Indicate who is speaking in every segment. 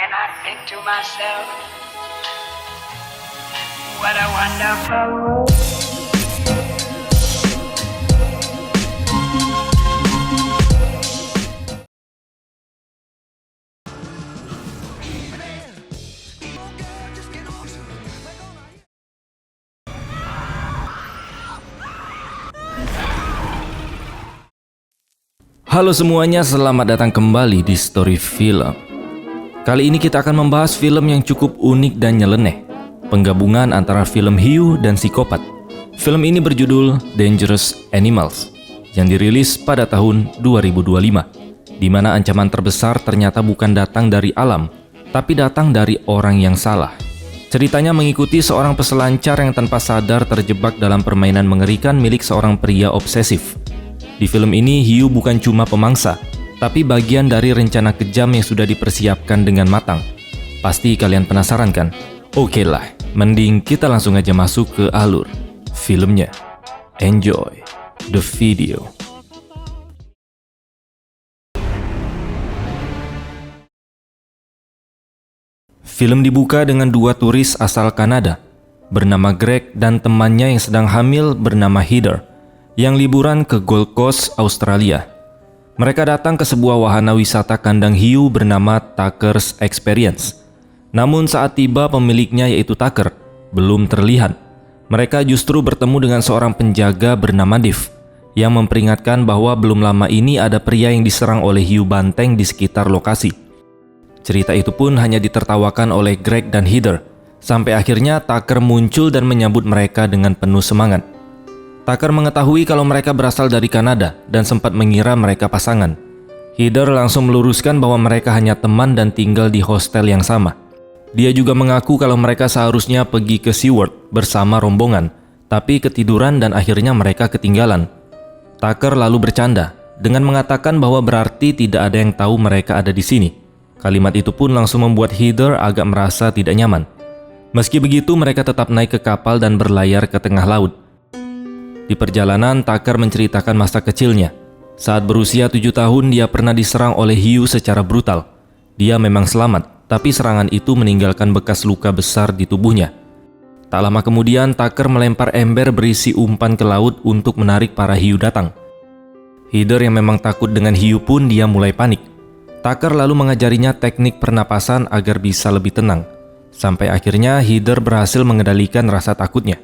Speaker 1: and I think to myself, what a wonderful world.
Speaker 2: Halo semuanya, selamat datang kembali di Story Film. Kali ini kita akan membahas film yang cukup unik dan nyeleneh, penggabungan antara film hiu dan psikopat. Film ini berjudul Dangerous Animals, yang dirilis pada tahun 2025, di mana ancaman terbesar ternyata bukan datang dari alam, tapi datang dari orang yang salah. Ceritanya mengikuti seorang peselancar yang tanpa sadar terjebak dalam permainan mengerikan milik seorang pria obsesif. Di film ini, hiu bukan cuma pemangsa, tapi bagian dari rencana kejam yang sudah dipersiapkan dengan matang. Pasti kalian penasaran kan? Oke lah, mending kita langsung aja masuk ke alur filmnya. Enjoy the video. Film dibuka dengan dua turis asal Kanada, bernama Greg dan temannya yang sedang hamil bernama Heather, yang liburan ke Gold Coast, Australia. Mereka datang ke sebuah wahana wisata kandang hiu bernama Tucker's Experience. Namun saat tiba, pemiliknya yaitu Tucker belum terlihat. Mereka justru bertemu dengan seorang penjaga bernama Dave yang memperingatkan bahwa belum lama ini ada pria yang diserang oleh hiu banteng di sekitar lokasi. Cerita itu pun hanya ditertawakan oleh Greg dan Heather, sampai akhirnya Tucker muncul dan menyambut mereka dengan penuh semangat. Tucker mengetahui kalau mereka berasal dari Kanada dan sempat mengira mereka pasangan. Heather langsung meluruskan bahwa mereka hanya teman dan tinggal di hostel yang sama. Dia juga mengaku kalau mereka seharusnya pergi ke SeaWorld bersama rombongan, tapi ketiduran dan akhirnya mereka ketinggalan. Tucker lalu bercanda dengan mengatakan bahwa berarti tidak ada yang tahu mereka ada di sini. Kalimat itu pun langsung membuat Heather agak merasa tidak nyaman. Meski begitu, mereka tetap naik ke kapal dan berlayar ke tengah laut. Di perjalanan, Tucker menceritakan masa kecilnya. Saat berusia 7 tahun, dia pernah diserang oleh hiu secara brutal. Dia memang selamat, tapi serangan itu meninggalkan bekas luka besar di tubuhnya. Tak lama kemudian, Tucker melempar ember berisi umpan ke laut untuk menarik para hiu datang. Heather yang memang takut dengan hiu pun dia mulai panik. Tucker lalu mengajarinya teknik pernapasan agar bisa lebih tenang. Sampai akhirnya Heather berhasil mengendalikan rasa takutnya.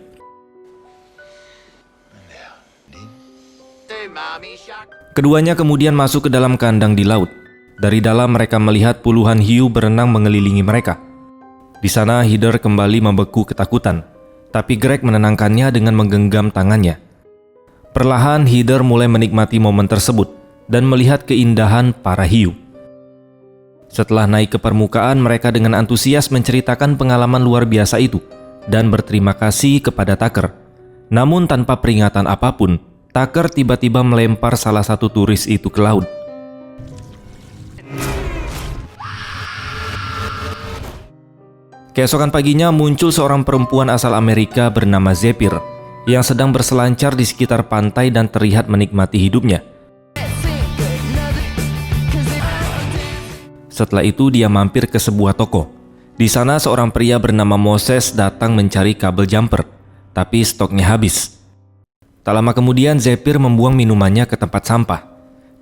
Speaker 2: Keduanya kemudian masuk ke dalam kandang di laut. Dari dalam mereka melihat puluhan hiu berenang mengelilingi mereka. Di sana Heather kembali membeku ketakutan, tapi Greg menenangkannya dengan menggenggam tangannya. Perlahan Heather mulai menikmati momen tersebut dan melihat keindahan para hiu. Setelah naik ke permukaan, mereka dengan antusias menceritakan pengalaman luar biasa itu dan berterima kasih kepada Tucker. Namun tanpa peringatan apapun, Tucker tiba-tiba melempar salah satu turis itu ke laut. Keesokan paginya muncul seorang perempuan asal Amerika bernama Zephyr yang sedang berselancar di sekitar pantai dan terlihat menikmati hidupnya. Setelah itu dia mampir ke sebuah toko. Di sana seorang pria bernama Moses datang mencari kabel jumper, tapi stoknya habis. Tak lama kemudian Zephyr membuang minumannya ke tempat sampah.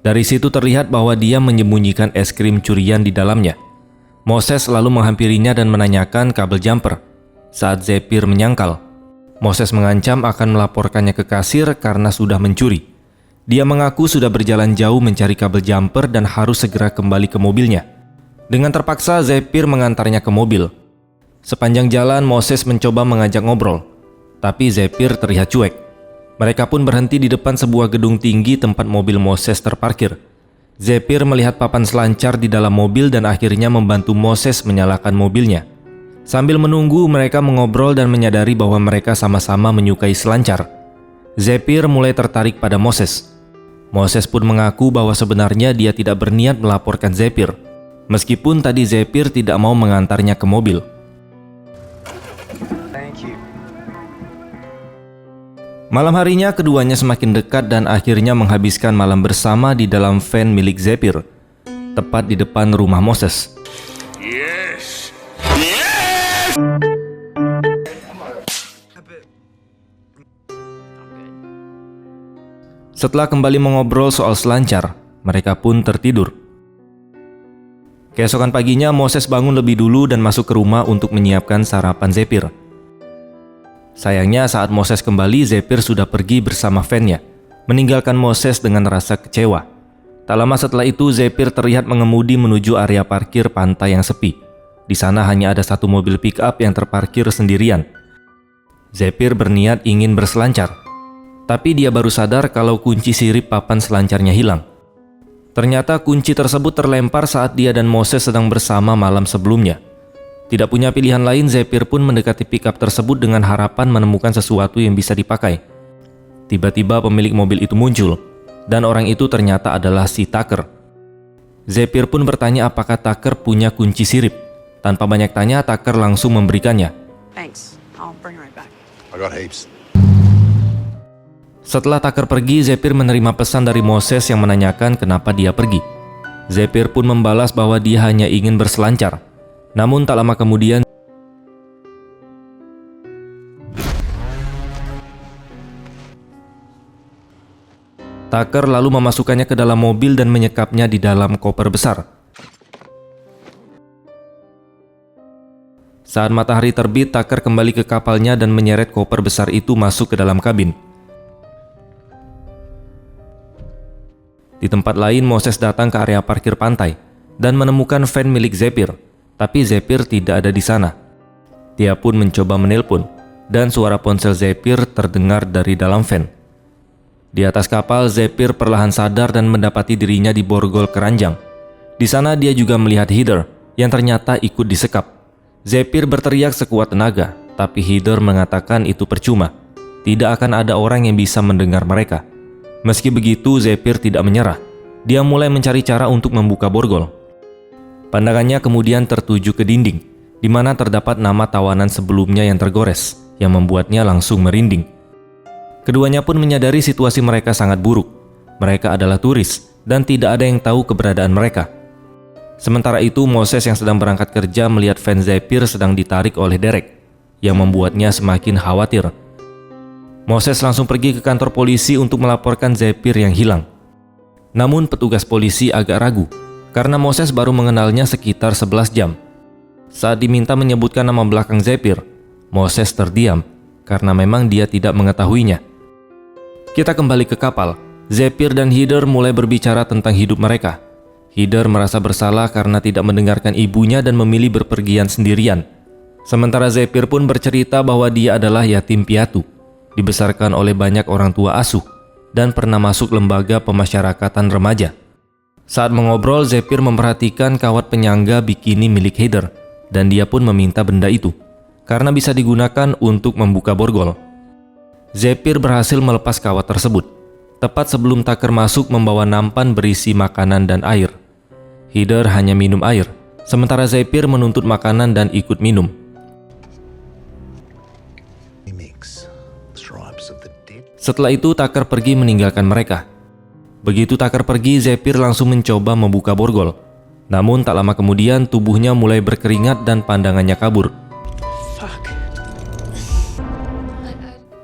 Speaker 2: Dari situ terlihat bahwa dia menyembunyikan es krim curian di dalamnya. Moses lalu menghampirinya dan menanyakan kabel jumper. Saat Zephyr menyangkal, Moses mengancam akan melaporkannya ke kasir karena sudah mencuri. Dia mengaku sudah berjalan jauh mencari kabel jumper dan harus segera kembali ke mobilnya. Dengan terpaksa Zephyr mengantarnya ke mobil. Sepanjang jalan Moses mencoba mengajak ngobrol, tapi Zephyr terlihat cuek. Mereka pun berhenti di depan sebuah gedung tinggi tempat mobil Moses terparkir. Zephyr melihat papan selancar di dalam mobil dan akhirnya membantu Moses menyalakan mobilnya. Sambil menunggu, mereka mengobrol dan menyadari bahwa mereka sama-sama menyukai selancar. Zephyr mulai tertarik pada Moses. Moses pun mengaku bahwa sebenarnya dia tidak berniat melaporkan Zephyr, meskipun tadi Zephyr tidak mau mengantarnya ke mobil. Malam harinya keduanya semakin dekat dan akhirnya menghabiskan malam bersama di dalam van milik Zephyr, tepat di depan rumah Moses.
Speaker 3: Yes.
Speaker 2: Setelah kembali mengobrol soal selancar, mereka pun tertidur. Keesokan paginya, Moses bangun lebih dulu dan masuk ke rumah untuk menyiapkan sarapan Zephyr. Sayangnya saat Moses kembali, Zephyr sudah pergi bersama van-nya, meninggalkan Moses dengan rasa kecewa. Tak lama setelah itu, Zephyr terlihat mengemudi menuju area parkir pantai yang sepi. Di sana hanya ada satu mobil pick-up yang terparkir sendirian. Zephyr berniat ingin berselancar, tapi dia baru sadar kalau kunci sirip papan selancarnya hilang. Ternyata kunci tersebut terlempar saat dia dan Moses sedang bersama malam sebelumnya. Tidak punya pilihan lain, Zephyr pun mendekati pick-up tersebut dengan harapan menemukan sesuatu yang bisa dipakai. Tiba-tiba pemilik mobil itu muncul, dan orang itu ternyata adalah si Tucker. Zephyr pun bertanya apakah Tucker punya kunci sirip. Tanpa banyak tanya, Tucker langsung memberikannya.
Speaker 4: Thanks. I'll bring her right back.
Speaker 3: I got heaps.
Speaker 2: Setelah Tucker pergi, Zephyr menerima pesan dari Moses yang menanyakan kenapa dia pergi. Zephyr pun membalas bahwa dia hanya ingin berselancar. Namun tak lama kemudian, Tucker lalu memasukkannya ke dalam mobil dan menyekapnya di dalam koper besar. Saat matahari terbit, Tucker kembali ke kapalnya dan menyeret koper besar itu masuk ke dalam kabin. Di tempat lain, Moses datang ke area parkir pantai dan menemukan van milik Zephyr, tapi Zephyr tidak ada di sana. Dia pun mencoba menelpon, dan suara ponsel Zephyr terdengar dari dalam van. Di atas kapal, Zephyr perlahan sadar dan mendapati dirinya di borgol keranjang. Di sana dia juga melihat Heather yang ternyata ikut disekap. Zephyr berteriak sekuat tenaga, tapi Heather mengatakan itu percuma. Tidak akan ada orang yang bisa mendengar mereka. Meski begitu, Zephyr tidak menyerah. Dia mulai mencari cara untuk membuka borgol. Pandangannya kemudian tertuju ke dinding, di mana terdapat nama tawanan sebelumnya yang tergores, yang membuatnya langsung merinding. Keduanya pun menyadari situasi mereka sangat buruk. Mereka adalah turis, dan tidak ada yang tahu keberadaan mereka. Sementara itu, Moses yang sedang berangkat kerja melihat van Zephyr sedang ditarik oleh Derek, yang membuatnya semakin khawatir. Moses langsung pergi ke kantor polisi untuk melaporkan Zephyr yang hilang. Namun petugas polisi agak ragu, karena Moses baru mengenalnya sekitar 11 jam. Saat diminta menyebutkan nama belakang Zephyr, Moses terdiam, karena memang dia tidak mengetahuinya. Kita kembali ke kapal. Zephyr dan Heather mulai berbicara tentang hidup mereka. Heather merasa bersalah karena tidak mendengarkan ibunya dan memilih berpergian sendirian. Sementara Zephyr pun bercerita bahwa dia adalah yatim piatu, dibesarkan oleh banyak orang tua asuh, dan pernah masuk lembaga pemasyarakatan remaja. Saat mengobrol, Zephyr memperhatikan kawat penyangga bikini milik Heather, dan dia pun meminta benda itu, karena bisa digunakan untuk membuka borgol. Zephyr berhasil melepas kawat tersebut, tepat sebelum Tucker masuk membawa nampan berisi makanan dan air. Heather hanya minum air, sementara Zephyr menuntut makanan dan ikut minum. Setelah itu, Tucker pergi meninggalkan mereka. Begitu Tucker pergi, Zephyr langsung mencoba membuka borgol. Namun tak lama kemudian, tubuhnya mulai berkeringat dan pandangannya kabur.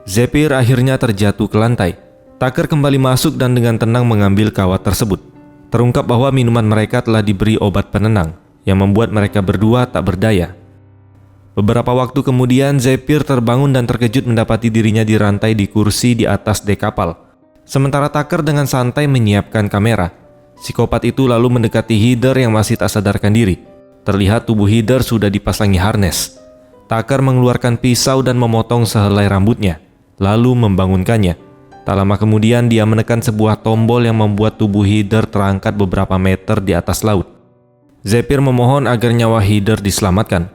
Speaker 2: Zephyr akhirnya terjatuh ke lantai. Tucker kembali masuk dan dengan tenang mengambil kawat tersebut. Terungkap bahwa minuman mereka telah diberi obat penenang, yang membuat mereka berdua tak berdaya. Beberapa waktu kemudian, Zephyr terbangun dan terkejut mendapati dirinya dirantai di kursi di atas dek kapal. Sementara Tucker dengan santai menyiapkan kamera. Psikopat itu lalu mendekati Heather yang masih tak sadarkan diri. Terlihat tubuh Heather sudah dipasangi harnes. Tucker mengeluarkan pisau dan memotong sehelai rambutnya, lalu membangunkannya. Tak lama kemudian dia menekan sebuah tombol yang membuat tubuh Heather terangkat beberapa meter di atas laut. Zephyr memohon agar nyawa Heather diselamatkan.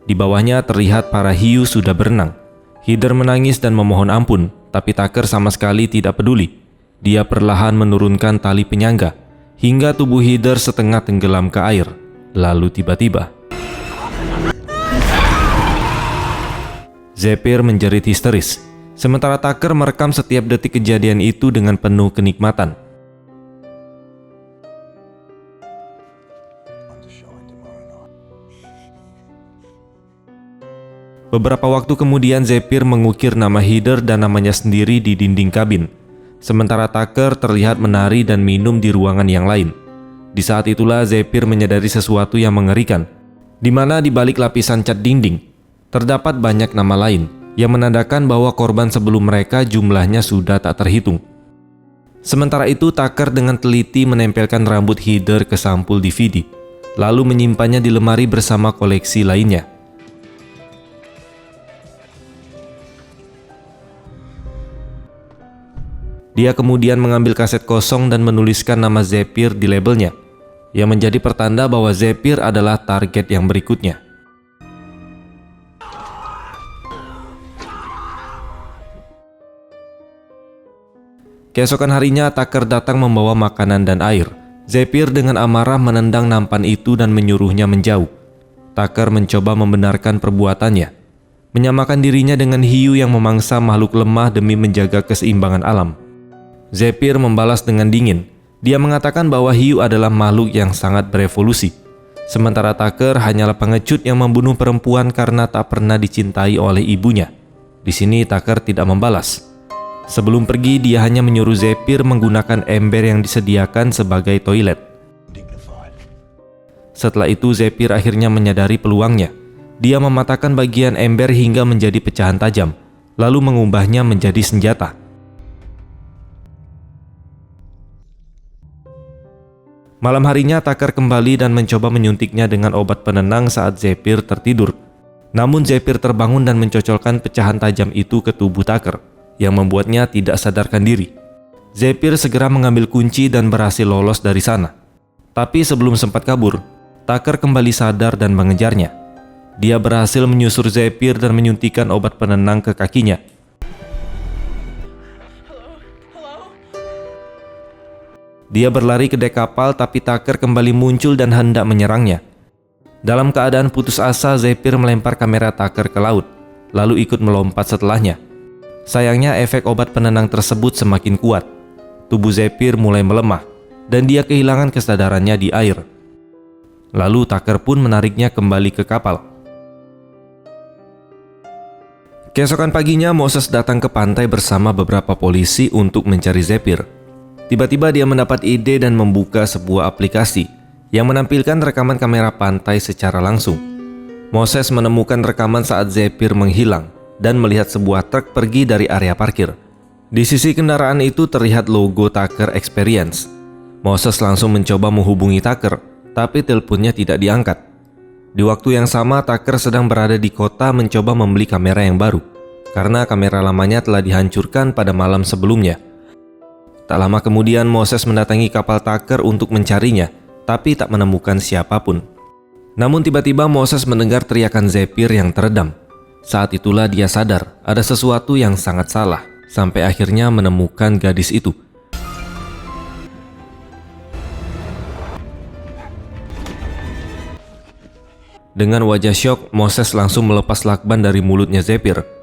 Speaker 2: Di bawahnya terlihat para hiu sudah berenang. Heather menangis dan memohon ampun, tapi Tucker sama sekali tidak peduli. Dia perlahan menurunkan tali penyangga, hingga tubuh Heather setengah tenggelam ke air. Lalu tiba-tiba, Zephyr menjerit histeris. Sementara Tucker merekam setiap detik kejadian itu dengan penuh kenikmatan. Beberapa waktu kemudian Zephyr mengukir nama Heather dan namanya sendiri di dinding kabin. Sementara Tucker terlihat menari dan minum di ruangan yang lain. Di saat itulah Zephyr menyadari sesuatu yang mengerikan, di mana di balik lapisan cat dinding terdapat banyak nama lain yang menandakan bahwa korban sebelum mereka jumlahnya sudah tak terhitung. Sementara itu Tucker dengan teliti menempelkan rambut Heather ke sampul DVD, lalu menyimpannya di lemari bersama koleksi lainnya. Dia kemudian mengambil kaset kosong dan menuliskan nama Zephyr di labelnya, yang menjadi pertanda bahwa Zephyr adalah target yang berikutnya. Keesokan harinya Tucker datang membawa makanan dan air. Zephyr dengan amarah menendang nampan itu dan menyuruhnya menjauh. Tucker mencoba membenarkan perbuatannya, menyamakan dirinya dengan hiu yang memangsa makhluk lemah demi menjaga keseimbangan alam. Zephyr membalas dengan dingin. Dia mengatakan bahwa hiu adalah makhluk yang sangat berevolusi, sementara Tucker hanyalah pengecut yang membunuh perempuan karena tak pernah dicintai oleh ibunya. Di sini Tucker tidak membalas. Sebelum pergi, dia hanya menyuruh Zephyr menggunakan ember yang disediakan sebagai toilet. Setelah itu Zephyr akhirnya menyadari peluangnya. Dia mematahkan bagian ember hingga menjadi pecahan tajam, lalu mengubahnya menjadi senjata. Malam harinya Tucker kembali dan mencoba menyuntiknya dengan obat penenang saat Zephyr tertidur. Namun Zephyr terbangun dan mencocokkan pecahan tajam itu ke tubuh Tucker, yang membuatnya tidak sadarkan diri. Zephyr segera mengambil kunci dan berhasil lolos dari sana. Tapi sebelum sempat kabur, Tucker kembali sadar dan mengejarnya. Dia berhasil menyusur Zephyr dan menyuntikkan obat penenang ke kakinya. Dia berlari ke dek kapal, tapi Tucker kembali muncul dan hendak menyerangnya. Dalam keadaan putus asa, Zephyr melempar kamera Tucker ke laut, lalu ikut melompat setelahnya. Sayangnya efek obat penenang tersebut semakin kuat. Tubuh Zephyr mulai melemah, dan dia kehilangan kesadarannya di air. Lalu Tucker pun menariknya kembali ke kapal. Keesokan paginya Moses datang ke pantai bersama beberapa polisi untuk mencari Zephyr. Tiba-tiba dia mendapat ide dan membuka sebuah aplikasi yang menampilkan rekaman kamera pantai secara langsung. Moses menemukan rekaman saat Zephyr menghilang dan melihat sebuah truk pergi dari area parkir. Di sisi kendaraan itu terlihat logo Tucker Experience. Moses langsung mencoba menghubungi Tucker, tapi teleponnya tidak diangkat. Di waktu yang sama, Tucker sedang berada di kota mencoba membeli kamera yang baru, karena kamera lamanya telah dihancurkan pada malam sebelumnya. Tak lama kemudian Moses mendatangi kapal Tucker untuk mencarinya, tapi tak menemukan siapapun. Namun tiba-tiba Moses mendengar teriakan Zephyr yang teredam. Saat itulah dia sadar ada sesuatu yang sangat salah, sampai akhirnya menemukan gadis itu. Dengan wajah syok, Moses langsung melepas lakban dari mulutnya Zephyr.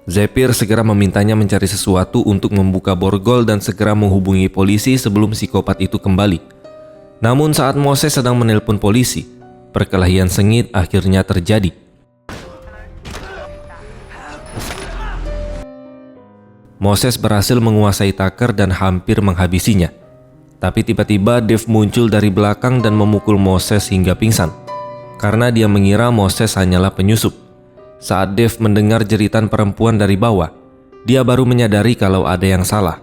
Speaker 2: Zephyr segera memintanya mencari sesuatu untuk membuka borgol dan segera menghubungi polisi sebelum psikopat itu kembali. Namun saat Moses sedang menelpon polisi, perkelahian sengit akhirnya terjadi. Moses berhasil menguasai Tucker dan hampir menghabisinya. Tapi tiba-tiba Dave muncul dari belakang dan memukul Moses hingga pingsan, karena dia mengira Moses hanyalah penyusup. Saat Dave mendengar jeritan perempuan dari bawah, dia baru menyadari kalau ada yang salah.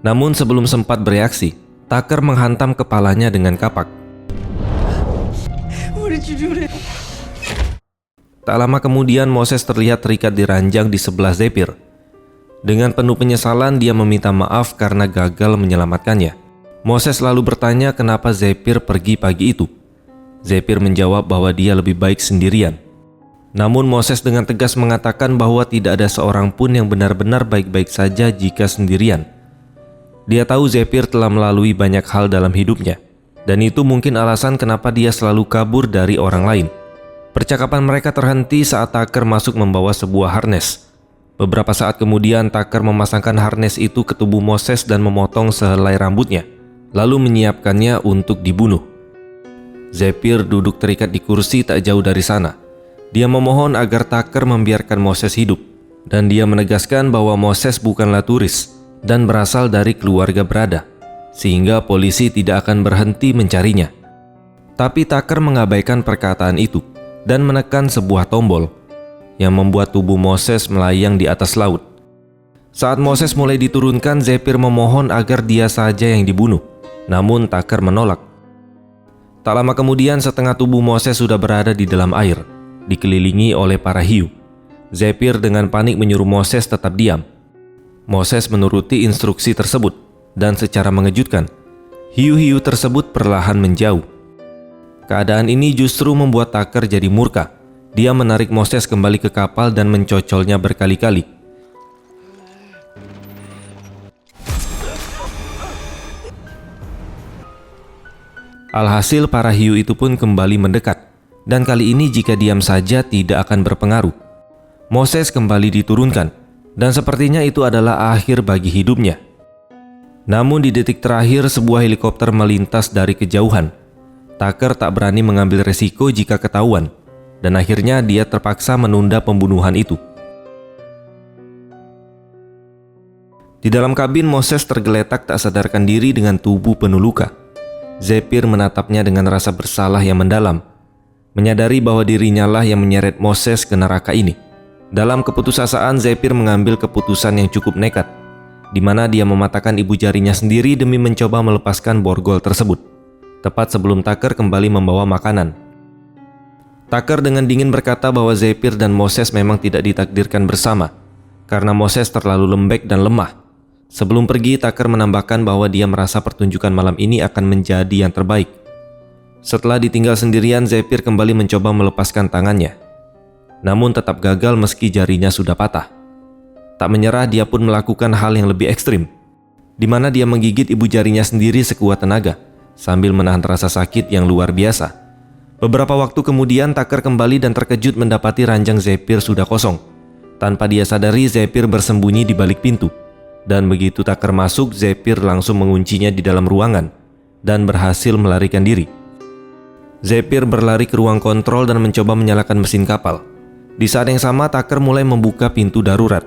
Speaker 2: Namun sebelum sempat bereaksi, Tucker menghantam kepalanya dengan kapak. Tak lama kemudian Moses terlihat terikat di ranjang di sebelah Zephyr. Dengan penuh penyesalan, dia meminta maaf karena gagal menyelamatkannya. Moses lalu bertanya kenapa Zephyr pergi pagi itu. Zephyr menjawab bahwa dia lebih baik sendirian. Namun Moses dengan tegas mengatakan bahwa tidak ada seorang pun yang benar-benar baik-baik saja jika sendirian. Dia tahu Zephyr telah melalui banyak hal dalam hidupnya, dan itu mungkin alasan kenapa dia selalu kabur dari orang lain. Percakapan mereka terhenti saat Tucker masuk membawa sebuah harness. Beberapa saat kemudian Tucker memasangkan harness itu ke tubuh Moses dan memotong sehelai rambutnya, lalu menyiapkannya untuk dibunuh. Zephyr duduk terikat di kursi tak jauh dari sana. Dia memohon agar Tucker membiarkan Moses hidup, dan dia menegaskan bahwa Moses bukanlah turis dan berasal dari keluarga berada, sehingga polisi tidak akan berhenti mencarinya. Tapi Tucker mengabaikan perkataan itu dan menekan sebuah tombol yang membuat tubuh Moses melayang di atas laut. Saat Moses mulai diturunkan, Zephyr memohon agar dia saja yang dibunuh, namun Tucker menolak. Tak lama kemudian, setengah tubuh Moses sudah berada di dalam air, dikelilingi oleh para hiu. Zephyr dengan panik menyuruh Moses tetap diam. Moses menuruti instruksi tersebut, dan secara mengejutkan, hiu-hiu tersebut perlahan menjauh. Keadaan ini justru membuat Tucker jadi murka. Dia menarik Moses kembali ke kapal dan mencocolnya berkali-kali. Alhasil para hiu itu pun kembali mendekat, dan kali ini jika diam saja tidak akan berpengaruh. Moses kembali diturunkan, dan sepertinya itu adalah akhir bagi hidupnya. Namun di detik terakhir sebuah helikopter melintas dari kejauhan. Tucker tak berani mengambil resiko jika ketahuan, dan akhirnya dia terpaksa menunda pembunuhan itu. Di dalam kabin, Moses tergeletak tak sadarkan diri dengan tubuh penuh luka. Zephyr menatapnya dengan rasa bersalah yang mendalam, menyadari bahwa dirinya lah yang menyeret Moses ke neraka ini. Dalam keputusasaan, Zephyr mengambil keputusan yang cukup nekat, di mana dia mematahkan ibu jarinya sendiri demi mencoba melepaskan borgol tersebut, tepat sebelum Tucker kembali membawa makanan. Tucker dengan dingin berkata bahwa Zephyr dan Moses memang tidak ditakdirkan bersama, karena Moses terlalu lembek dan lemah. Sebelum pergi, Tucker menambahkan bahwa dia merasa pertunjukan malam ini akan menjadi yang terbaik. Setelah ditinggal sendirian, Zephyr kembali mencoba melepaskan tangannya, namun tetap gagal meski jarinya sudah patah. Tak menyerah, dia pun melakukan hal yang lebih ekstrim, di mana dia menggigit ibu jarinya sendiri sekuat tenaga, sambil menahan rasa sakit yang luar biasa. Beberapa waktu kemudian, Tucker kembali dan terkejut mendapati ranjang Zephyr sudah kosong. Tanpa dia sadari, Zephyr bersembunyi di balik pintu. Dan begitu Tucker masuk, Zephyr langsung menguncinya di dalam ruangan dan berhasil melarikan diri. Zephyr berlari ke ruang kontrol dan mencoba menyalakan mesin kapal. Di saat yang sama, Tucker mulai membuka pintu darurat.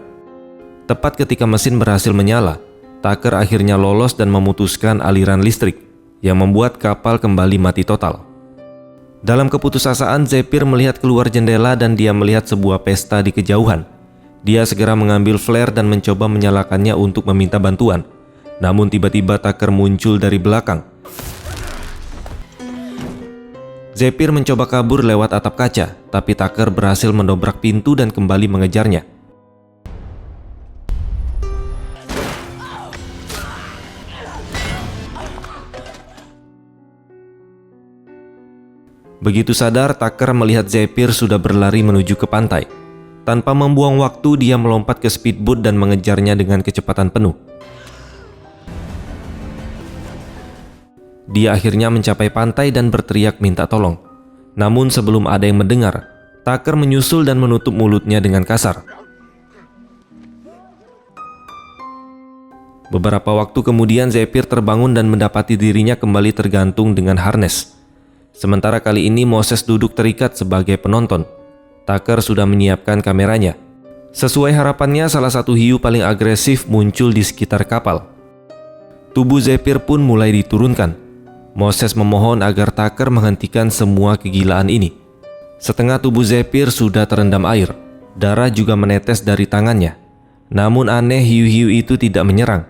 Speaker 2: Tepat ketika mesin berhasil menyala, Tucker akhirnya lolos dan memutuskan aliran listrik yang membuat kapal kembali mati total. Dalam keputusasaan, Zephyr melihat keluar jendela dan dia melihat sebuah pesta di kejauhan. Dia segera mengambil flare dan mencoba menyalakannya untuk meminta bantuan. Namun tiba-tiba Tucker muncul dari belakang. Zephyr mencoba kabur lewat atap kaca, tapi Tucker berhasil mendobrak pintu dan kembali mengejarnya. Begitu sadar, Tucker melihat Zephyr sudah berlari menuju ke pantai. Tanpa membuang waktu, dia melompat ke speedboat dan mengejarnya dengan kecepatan penuh. Dia akhirnya mencapai pantai dan berteriak minta tolong. Namun sebelum ada yang mendengar, Tucker menyusul dan menutup mulutnya dengan kasar. Beberapa waktu kemudian, Zephyr terbangun dan mendapati dirinya kembali tergantung dengan harness. Sementara kali ini Moses duduk terikat sebagai penonton. Tucker sudah menyiapkan kameranya. Sesuai harapannya, salah satu hiu paling agresif muncul di sekitar kapal. Tubuh Zephyr pun mulai diturunkan. Moses memohon agar Tucker menghentikan semua kegilaan ini. Setengah tubuh Zephyr sudah terendam air. Darah juga menetes dari tangannya. Namun aneh, hiu-hiu itu tidak menyerang.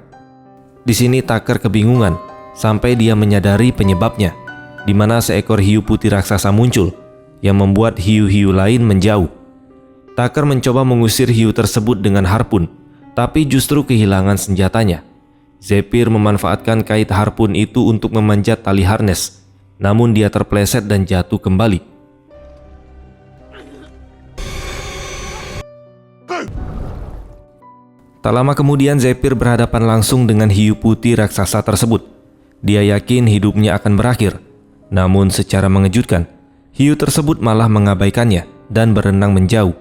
Speaker 2: Di sini Tucker kebingungan sampai dia menyadari penyebabnya, di mana seekor hiu putih raksasa muncul yang membuat hiu-hiu lain menjauh. Tucker mencoba mengusir hiu tersebut dengan harpun, tapi justru kehilangan senjatanya. Zephyr memanfaatkan kait harpun itu untuk memanjat tali harness, namun dia terpleset dan jatuh kembali. Tak lama kemudian, Zephyr berhadapan langsung dengan hiu putih raksasa tersebut. Dia yakin hidupnya akan berakhir, namun secara mengejutkan, hiu tersebut malah mengabaikannya dan berenang menjauh.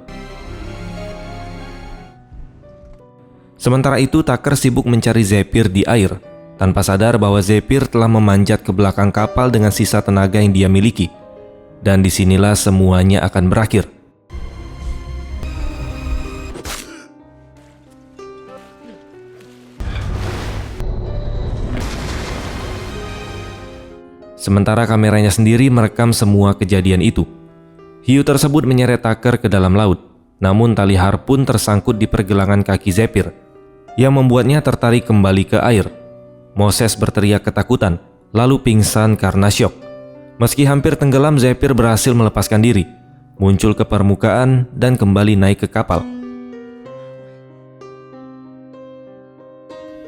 Speaker 2: Sementara itu, Tucker sibuk mencari Zephyr di air, tanpa sadar bahwa Zephyr telah memanjat ke belakang kapal dengan sisa tenaga yang dia miliki. Dan disinilah semuanya akan berakhir. sementara kameranya sendiri merekam semua kejadian itu. Hiu tersebut menyeret Tucker ke dalam laut, namun tali harpun tersangkut di pergelangan kaki Zephyr, yang membuatnya tertarik kembali ke air. Moses berteriak ketakutan, lalu pingsan karena syok. Meski hampir tenggelam, Zephyr berhasil melepaskan diri, muncul ke permukaan dan kembali naik ke kapal.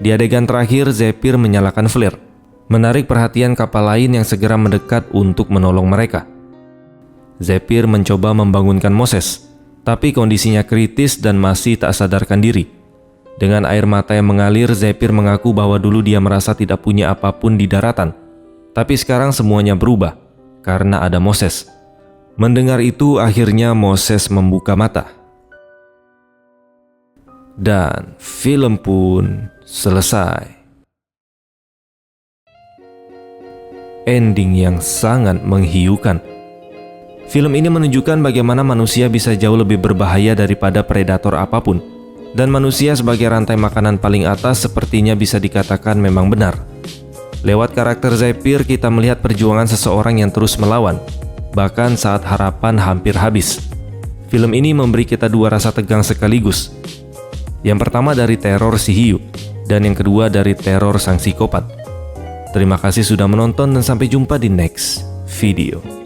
Speaker 2: Di adegan terakhir, Zephyr menyalakan flare, menarik perhatian kapal lain yang segera mendekat untuk menolong mereka. Zephyr mencoba membangunkan Moses, tapi kondisinya kritis dan masih tak sadarkan diri. Dengan air mata yang mengalir, Zephyr mengaku bahwa dulu dia merasa tidak punya apapun di daratan, tapi sekarang semuanya berubah karena ada Moses. Mendengar itu, akhirnya Moses membuka mata. Dan film pun selesai. Ending yang sangat menghiukan. Film ini menunjukkan bagaimana manusia bisa jauh lebih berbahaya daripada predator apapun, dan manusia sebagai rantai makanan paling atas sepertinya bisa dikatakan memang benar. Lewat karakter Zephyr, kita melihat perjuangan seseorang yang terus melawan, bahkan saat harapan hampir habis. Film ini memberi kita dua rasa tegang sekaligus. Yang pertama dari teror si hiu, dan yang kedua dari teror sang psikopat. Terima kasih sudah menonton dan sampai jumpa di next video.